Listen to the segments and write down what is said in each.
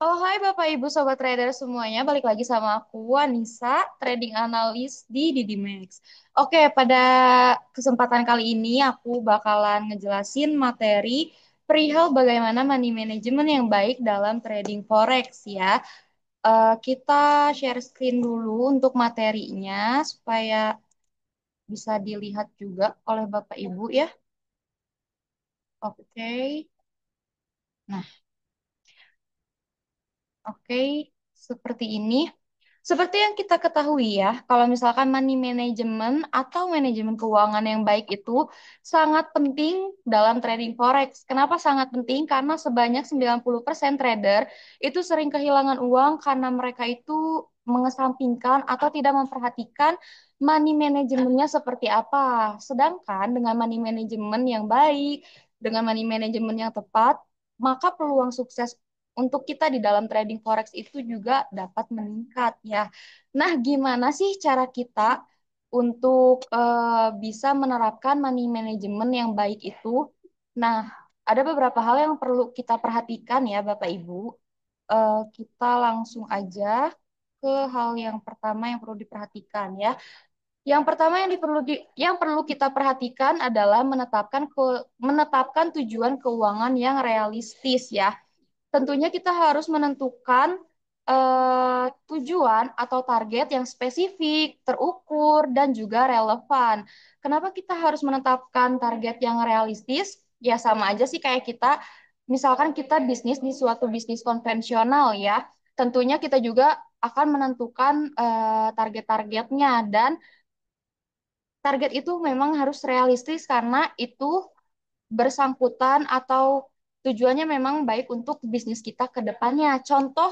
Oh, hai Bapak Ibu Sobat Trader semuanya. Balik lagi sama aku, Wanisa, trading analis di Didimex. Oke, pada kesempatan kali ini aku bakalan ngejelasin materi perihal bagaimana money management yang baik dalam trading forex ya. Kita share screen dulu untuk materinya supaya bisa dilihat juga oleh Bapak Ibu ya. Oke. Nah, oke, seperti ini. Seperti yang kita ketahui ya, kalau misalkan money management atau manajemen keuangan yang baik itu sangat penting dalam trading forex. Kenapa sangat penting? Karena sebanyak 90% trader itu sering kehilangan uang karena mereka itu mengesampingkan atau tidak memperhatikan money manajemennya seperti apa. Sedangkan dengan money management yang baik, dengan money management yang tepat, maka peluang sukses untuk kita di dalam trading forex itu juga dapat meningkat ya. Nah, gimana sih cara kita untuk bisa menerapkan money management yang baik itu? Nah, ada beberapa hal yang perlu kita perhatikan ya, Bapak Ibu. Kita langsung aja ke hal yang pertama yang perlu diperhatikan ya. Yang pertama yang perlu kita perhatikan adalah menetapkan tujuan keuangan yang realistis ya. Tentunya kita harus menentukan tujuan atau target yang spesifik, terukur, dan juga relevan. Kenapa kita harus menetapkan target yang realistis? Ya sama aja sih kayak misalkan kita bisnis di suatu bisnis konvensional ya. Tentunya kita juga akan menentukan target-targetnya dan target itu memang harus realistis karena itu bersangkutan atau tujuannya memang baik untuk bisnis kita ke depannya. Contoh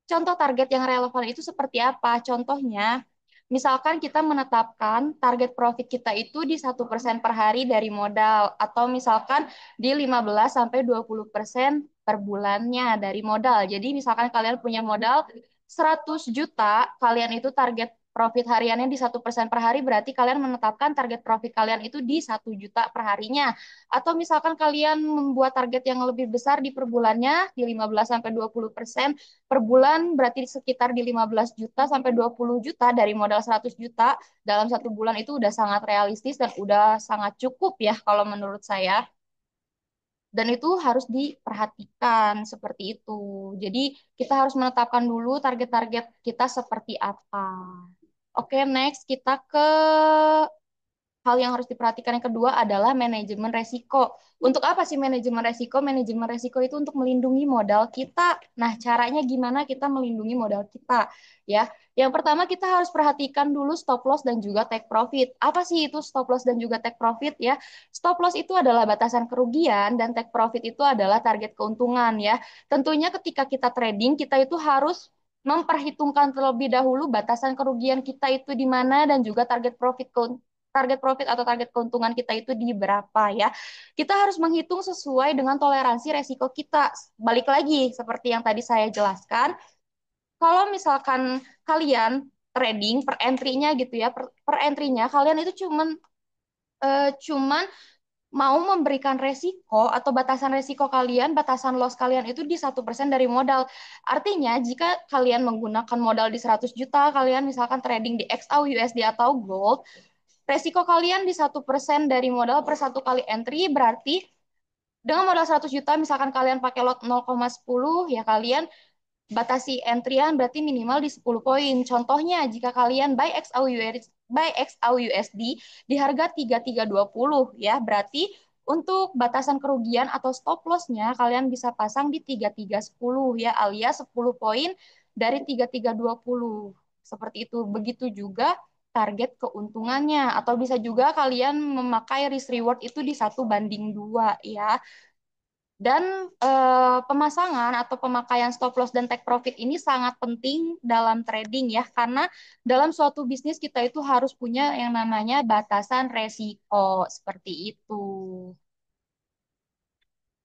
target yang relevan itu seperti apa? Contohnya, misalkan kita menetapkan target profit kita itu di 1% per hari dari modal, atau misalkan di 15 sampai 20% per bulannya dari modal. Jadi misalkan kalian punya modal 100 juta, kalian itu target profit hariannya di 1% per hari, berarti kalian menetapkan target profit kalian itu di 1 juta per harinya. Atau misalkan kalian membuat target yang lebih besar di per bulannya, di 15 sampai 20% per bulan, berarti sekitar di 15 juta sampai 20 juta dari modal 100 juta dalam satu bulan itu udah sangat realistis dan udah sangat cukup ya kalau menurut saya. Dan itu harus diperhatikan seperti itu. Jadi kita harus menetapkan dulu target-target kita seperti apa. Oke, next kita ke hal yang harus diperhatikan yang kedua adalah manajemen resiko. Untuk apa sih manajemen resiko? Manajemen resiko itu untuk melindungi modal kita. Nah, caranya gimana kita melindungi modal kita? Ya, yang pertama kita harus perhatikan dulu stop loss dan juga take profit. Apa sih itu stop loss dan juga take profit ya? Stop loss itu adalah batasan kerugian dan take profit itu adalah target keuntungan ya. Tentunya ketika kita trading, kita itu harus memperhitungkan terlebih dahulu batasan kerugian kita itu di mana dan juga target profit atau target keuntungan kita itu di berapa ya. Kita harus menghitung sesuai dengan toleransi resiko kita. Balik lagi seperti yang tadi saya jelaskan, kalau misalkan kalian trading per entry-nya gitu ya, per entry-nya kalian itu cuman mau memberikan resiko atau batasan resiko kalian, batasan loss kalian itu di 1% dari modal. Artinya, jika kalian menggunakan modal di 100 juta, kalian misalkan trading di XAU, USD, atau Gold, resiko kalian di 1% dari modal per satu kali entry berarti dengan modal 100 juta misalkan kalian pakai lot 0,10 ya kalian batasi entryan berarti minimal di 10 poin. Contohnya jika kalian buy XAU USD di harga 3320 ya berarti untuk batasan kerugian atau stop loss-nya kalian bisa pasang di 3310 ya alias 10 poin dari 3320. Seperti itu. Begitu juga target keuntungannya atau bisa juga kalian memakai risk reward itu di 1:2 ya. Dan pemasangan atau pemakaian stop loss dan take profit ini sangat penting dalam trading ya, karena dalam suatu bisnis kita itu harus punya yang namanya batasan resiko seperti itu.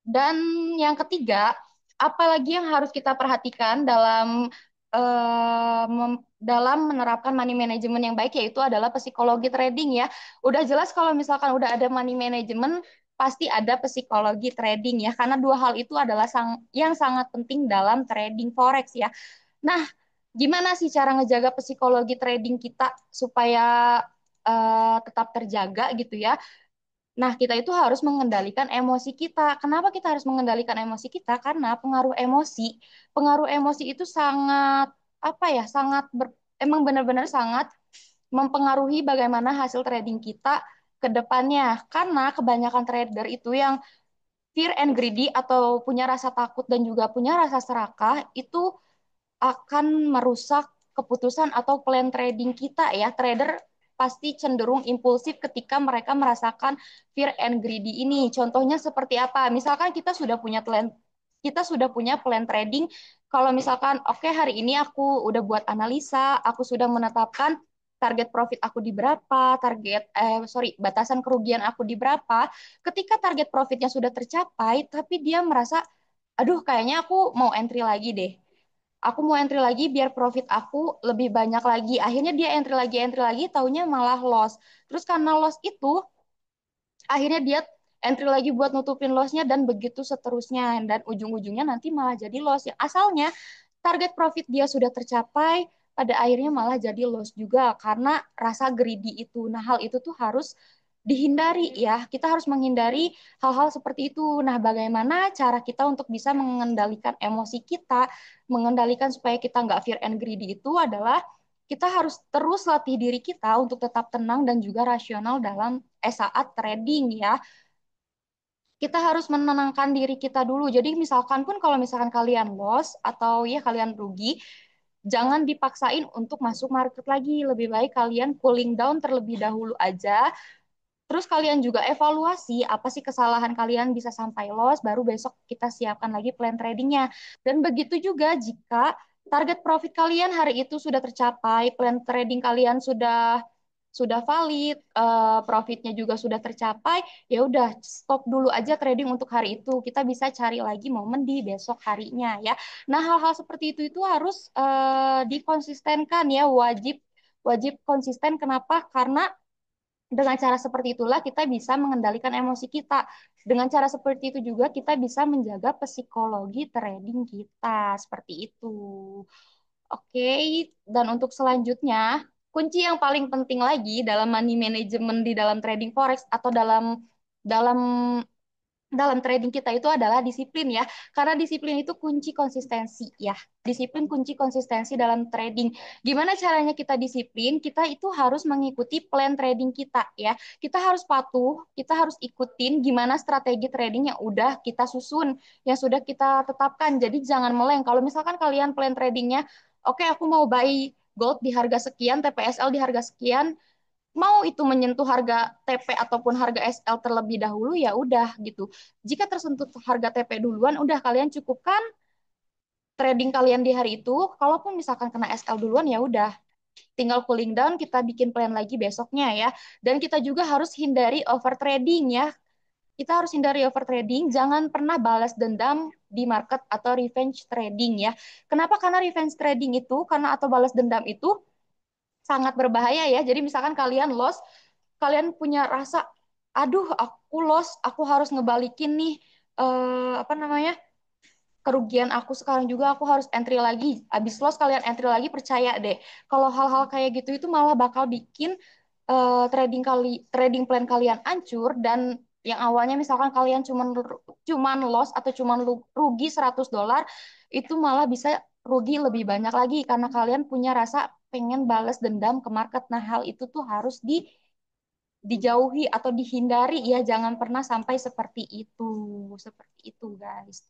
Dan yang ketiga, apalagi yang harus kita perhatikan dalam menerapkan money management yang baik yaitu adalah psikologi trading ya. Udah jelas kalau misalkan udah ada money management, pasti ada psikologi trading ya, karena dua hal itu adalah yang sangat penting dalam trading forex ya. Nah, gimana sih cara ngejaga psikologi trading kita supaya tetap terjaga gitu ya? Nah, kita itu harus mengendalikan emosi kita. Kenapa kita harus mengendalikan emosi kita? Karena pengaruh emosi itu sangat apa ya? Emang benar-benar sangat mempengaruhi bagaimana hasil trading kita ke depannya. Karena kebanyakan trader itu yang fear and greedy atau punya rasa takut dan juga punya rasa serakah itu akan merusak keputusan atau plan trading kita ya. Trader pasti cenderung impulsif ketika mereka merasakan fear and greedy ini. Contohnya seperti apa? Misalkan kita sudah punya plan trading. Kalau misalkan, oke, hari ini aku udah buat analisa, aku sudah menetapkan target profit aku di berapa, batasan kerugian aku di berapa. Ketika target profitnya sudah tercapai, tapi dia merasa, aduh, kayaknya aku mau entry lagi deh, aku mau entry lagi biar profit aku lebih banyak lagi. Akhirnya dia entry lagi, taunya malah loss. Terus karena loss itu, akhirnya dia entry lagi buat nutupin lossnya dan begitu seterusnya. Dan ujung-ujungnya nanti malah jadi loss. Yang asalnya target profit dia sudah tercapai, pada akhirnya malah jadi loss juga karena rasa greedy itu. Nah, hal itu tuh harus dihindari ya. Kita harus menghindari hal-hal seperti itu. Nah, bagaimana cara kita untuk bisa mengendalikan emosi kita, mengendalikan supaya kita nggak fear and greedy itu adalah kita harus terus latih diri kita untuk tetap tenang dan juga rasional saat trading ya. Kita harus menenangkan diri kita dulu. Jadi misalkan pun kalau misalkan kalian loss atau ya kalian rugi, jangan dipaksain untuk masuk market lagi. Lebih baik kalian cooling down terlebih dahulu aja. Terus kalian juga evaluasi apa sih kesalahan kalian bisa sampai loss, baru besok kita siapkan lagi plan tradingnya. Dan begitu juga jika target profit kalian hari itu sudah tercapai, plan trading kalian sudah valid, profitnya juga sudah tercapai, ya udah stop dulu aja trading untuk hari itu. Kita bisa cari lagi momen di besok harinya ya. Nah, hal-hal seperti itu harus dikonsistenkan ya, wajib wajib konsisten. Kenapa? Karena dengan cara seperti itulah kita bisa mengendalikan emosi kita. Dengan cara seperti itu juga kita bisa menjaga psikologi trading kita. Seperti itu. Oke, dan untuk selanjutnya, kunci yang paling penting lagi dalam money management di dalam trading forex atau dalam dalam trading kita itu adalah disiplin ya. Karena disiplin itu kunci konsistensi ya. Disiplin kunci konsistensi dalam trading. Gimana caranya kita disiplin? Kita itu harus mengikuti plan trading kita ya. Kita harus patuh, kita harus ikutin gimana strategi trading yang udah kita susun, yang sudah kita tetapkan. Jadi jangan meleng. Kalau misalkan kalian plan tradingnya, oke, aku mau buy gold di harga sekian, TPSL di harga sekian, mau itu menyentuh harga TP ataupun harga SL terlebih dahulu ya udah gitu. Jika tersentuh harga TP duluan, udah kalian cukupkan trading kalian di hari itu. Kalaupun misalkan kena SL duluan ya udah, tinggal cooling down, kita bikin plan lagi besoknya ya. Dan kita juga harus hindari overtrading ya. Kita harus hindari overtrading, jangan pernah balas dendam di market atau revenge trading ya. Kenapa? Karena revenge trading itu, karena atau balas dendam itu sangat berbahaya ya. Jadi misalkan kalian loss, kalian punya rasa, aduh aku loss, aku harus ngebalikin nih apa namanya, kerugian aku sekarang juga, aku harus entry lagi. Abis loss kalian entry lagi, percaya deh, kalau hal-hal kayak gitu itu malah bakal bikin trading plan kalian hancur. Dan yang awalnya misalkan kalian cuman loss atau cuman rugi $100, itu malah bisa rugi lebih banyak lagi karena kalian punya rasa pengen balas dendam ke market. Nah, hal itu tuh harus dijauhi atau dihindari ya, jangan pernah sampai seperti itu. Seperti itu, guys.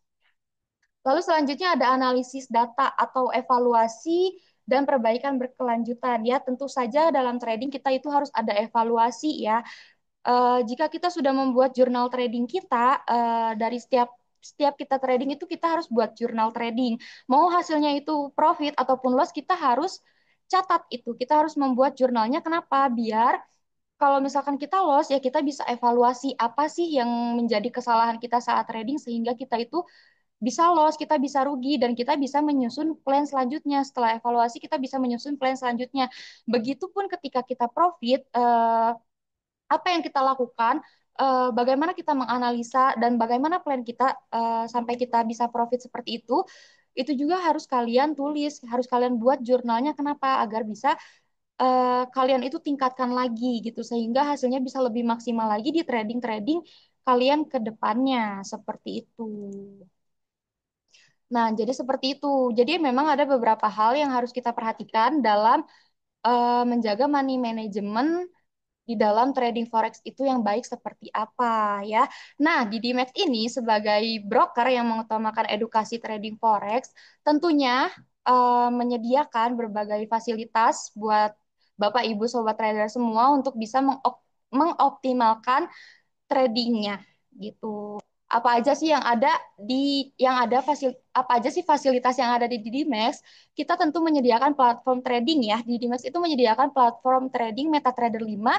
Lalu selanjutnya ada analisis data atau evaluasi dan perbaikan berkelanjutan ya. Tentu saja dalam trading kita itu harus ada evaluasi ya. Jika kita sudah membuat jurnal trading kita, dari setiap kita trading itu kita harus buat jurnal trading. Mau hasilnya itu profit ataupun loss, kita harus catat itu. Kita harus membuat jurnalnya. Kenapa? Biar kalau misalkan kita loss, ya kita bisa evaluasi apa sih yang menjadi kesalahan kita saat trading sehingga kita itu bisa loss, kita bisa rugi, dan kita bisa menyusun plan selanjutnya. Setelah evaluasi, kita bisa menyusun plan selanjutnya. Begitupun ketika kita profit, apa yang kita lakukan? bagaimana kita menganalisa dan bagaimana plan kita sampai kita bisa profit seperti itu juga harus kalian tulis, harus kalian buat jurnalnya. Kenapa? Agar bisa kalian itu tingkatkan lagi gitu, sehingga hasilnya bisa lebih maksimal lagi di trading-trading kalian ke depannya, seperti itu. Nah, jadi seperti itu. Jadi memang ada beberapa hal yang harus kita perhatikan dalam menjaga money management di dalam trading forex itu yang baik seperti apa ya. Nah, di Dimex ini sebagai broker yang mengutamakan edukasi trading forex, tentunya menyediakan berbagai fasilitas buat Bapak Ibu Sobat Trader semua untuk bisa mengoptimalkan tradingnya gitu. Apa aja sih yang ada apa aja sih fasilitas yang ada di Dimex? Kita tentu menyediakan platform trading ya. Di Dimex itu menyediakan platform trading MetaTrader 5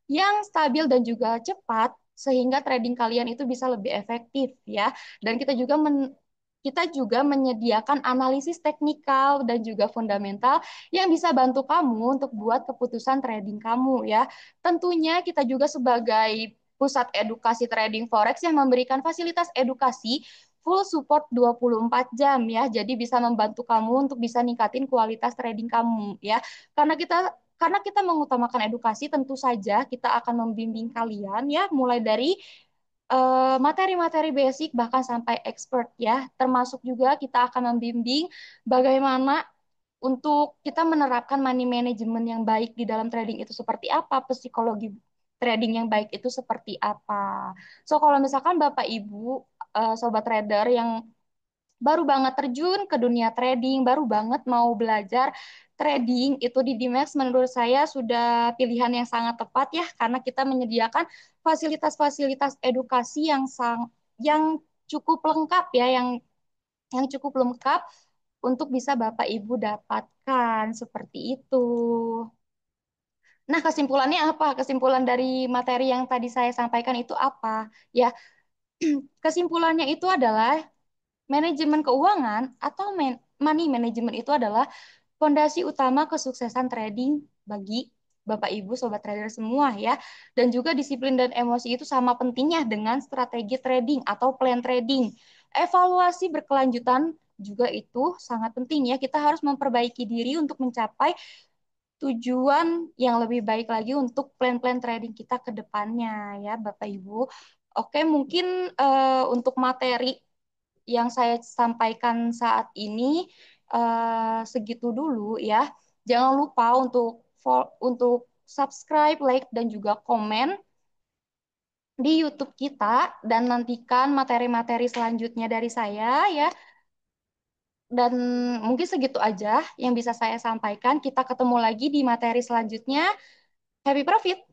yang stabil dan juga cepat sehingga trading kalian itu bisa lebih efektif ya. Dan kita juga menyediakan analisis teknikal dan juga fundamental yang bisa bantu kamu untuk buat keputusan trading kamu ya. Tentunya kita juga sebagai pusat edukasi trading forex yang memberikan fasilitas edukasi full support 24 jam ya. Jadi bisa membantu kamu untuk bisa ningkatin kualitas trading kamu ya. Karena kita mengutamakan edukasi, tentu saja kita akan membimbing kalian ya, mulai dari materi-materi basic bahkan sampai expert ya. Termasuk juga kita akan membimbing bagaimana untuk kita menerapkan money management yang baik di dalam trading itu seperti apa, psikologi trading yang baik itu seperti apa. So kalau misalkan Bapak Ibu sobat trader yang baru banget terjun ke dunia trading, baru banget mau belajar trading, itu di Dimex menurut saya sudah pilihan yang sangat tepat ya, karena kita menyediakan fasilitas-fasilitas edukasi yang cukup lengkap ya, yang cukup lengkap untuk bisa Bapak Ibu dapatkan seperti itu. Nah, kesimpulannya apa? Kesimpulan dari materi yang tadi saya sampaikan itu apa? Ya, kesimpulannya itu adalah manajemen keuangan atau money management itu adalah fondasi utama kesuksesan trading bagi Bapak Ibu Sobat Trader semua ya. Dan juga disiplin dan emosi itu sama pentingnya dengan strategi trading atau plan trading. Evaluasi berkelanjutan juga itu sangat penting ya. Kita harus memperbaiki diri untuk mencapai tujuan yang lebih baik lagi untuk plan-plan trading kita ke depannya ya Bapak Ibu. Oke, mungkin untuk materi yang saya sampaikan saat ini segitu dulu ya. Jangan lupa untuk subscribe, like, dan juga komen di YouTube kita dan nantikan materi-materi selanjutnya dari saya ya. Dan mungkin segitu aja yang bisa saya sampaikan. Kita ketemu lagi di materi selanjutnya. Happy profit!